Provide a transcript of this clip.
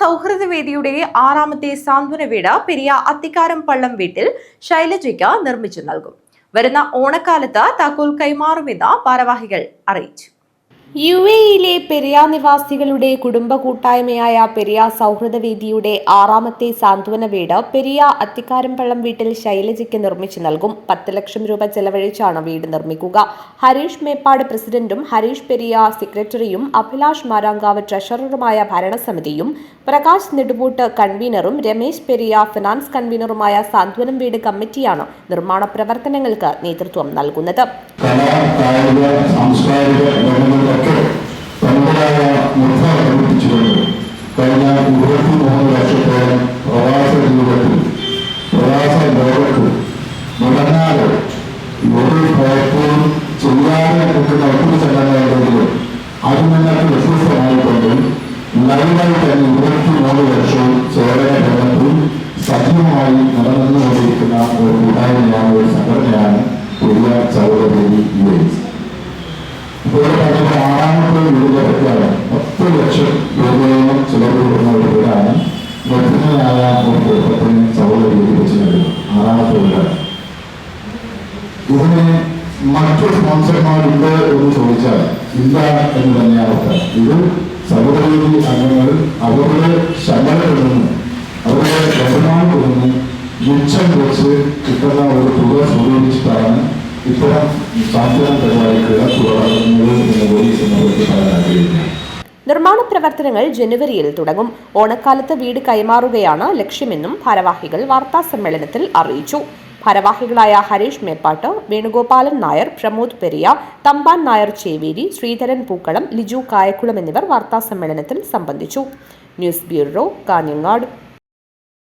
സൗഹൃദവേദിയുടെ 6ാമത്തെ സാന്ത്വന വീട് പെരിയ അത്തിക്കാരം പള്ളം വീട്ടിൽ ശൈലജയ്ക്ക് നിർമ്മിച്ചു നൽകും. വരുന്ന ഓണക്കാലത്ത് താക്കോൽ കൈമാറുമെന്ന് ഭാരവാഹികൾ അറിയിച്ചു. യുഎഇയിലെ പെരിയ നിവാസികളുടെ കുടുംബ കൂട്ടായ്മയായ പെരിയ സൗഹൃദവേദിയുടെ 6ാമത്തെ സാന്ത്വന വീട് പെരിയ അത്തിക്കാരംപള്ളം വീട്ടിൽ ശൈലജയ്ക്ക് നിർമ്മിച്ചു നൽകും. 10 ലക്ഷം രൂപ ചെലവഴിച്ചാണ് വീട് നിർമ്മിക്കുക. ഹരീഷ് മേപ്പാട് പ്രസിഡന്റും ഹരീഷ് പെരിയ സെക്രട്ടറിയും അഭിലാഷ് മാരാങ്കാവ് ട്രഷററുമായ ഭരണസമിതിയും പ്രകാശ് നെടുവൂട്ട് കൺവീനറും രമേശ് പെരിയ ഫിനാൻസ് കൺവീനറുമായ സാന്ത്വനം വീട് കമ്മിറ്റിയാണ് നിർമ്മാണ പ്രവർത്തനങ്ങൾക്ക് നേതൃത്വം നൽകുന്നത്. തനതായ മുദ്ര പ്രവർത്തിച്ചുകൊണ്ട് കഴിഞ്ഞ 23 വർഷത്തോളം പ്രവാസ ജീവിതത്തിൽ പ്രവാസ ലോകത്ത് മുടങ്ങാതെ ഒരു പ്രയത്നവും ചെയ്യാതെ നിൽക്കുന്ന ഒത്തിരി സംഘടനകളുണ്ടെങ്കിലും അതിൽ നിന്നൊക്കെ വ്യത്യസ്തമായിക്കൊണ്ട് ലൈവായി തന്നെ 23 വർഷവും സേവന രംഗത്തും സജീവമായി നിലനിന്നുകൊണ്ടിരിക്കുന്ന ഒരു കൂട്ടായ്മയാണ്, ഒരു സംഘടനയാണ് പെരിയ സൗഹൃദവേദി യുഎഇ. ഇപ്പോൾ പറഞ്ഞ 6ാമത്തെ വീടിനെ പറ്റിയാണ് 10 ലക്ഷം രൂപയോളം ചിലവ് കൊടുക്കുന്ന ഒരു വീടാണ് ലഭ്യമായ ഒരു കുടുംബത്തിന് സൗഹൃദവേദി വെച്ച് നൽകുന്നത്. 6ാമത്തെ വീടാണ്. ഇതിന് മറ്റു സ്പോൺസർമാരുണ്ട് എന്ന് ചോദിച്ചാൽ ഇല്ല എന്ന് തന്നെയാണ് ഉത്തരം. ഇത് സൗഹൃദവേദി അംഗങ്ങൾ അവരുടെ ശമ്പളത്തിൽ നിന്ന് അവരുടെ വരുമാനത്തിൽ നിന്ന് മിച്ചം വെച്ച് കിട്ടുന്ന ഒരു തുക സ്വരൂപിച്ചിട്ടാണ് ഇത്തരം സാന്ത്വന പരിപാടികൾ തുടങ്ങുന്നത് എന്ന് പോലീസ് പറയാൻ ആഗ്രഹിക്കുന്നു. നിർമ്മാണ പ്രവർത്തനങ്ങൾ ജനുവരിയിൽ തുടങ്ങും. ഓണക്കാലത്ത് വീട് കൈമാറുകയാണ് ലക്ഷ്യമെന്നും ഭാരവാഹികൾ വാർത്താസമ്മേളനത്തിൽ അറിയിച്ചു. ഭാരവാഹികളായ ഹരീഷ് മേപ്പാട്ട്, വേണുഗോപാലൻ നായർ, പ്രമോദ് പെരിയ, തമ്പാൻ നായർ ചേവേരി, ശ്രീധരൻ പൂക്കളം, ലിജു കായക്കുളം എന്നിവർ വാർത്താസമ്മേളനത്തിൽ സംബന്ധിച്ചു. News bureau, Kanhangad.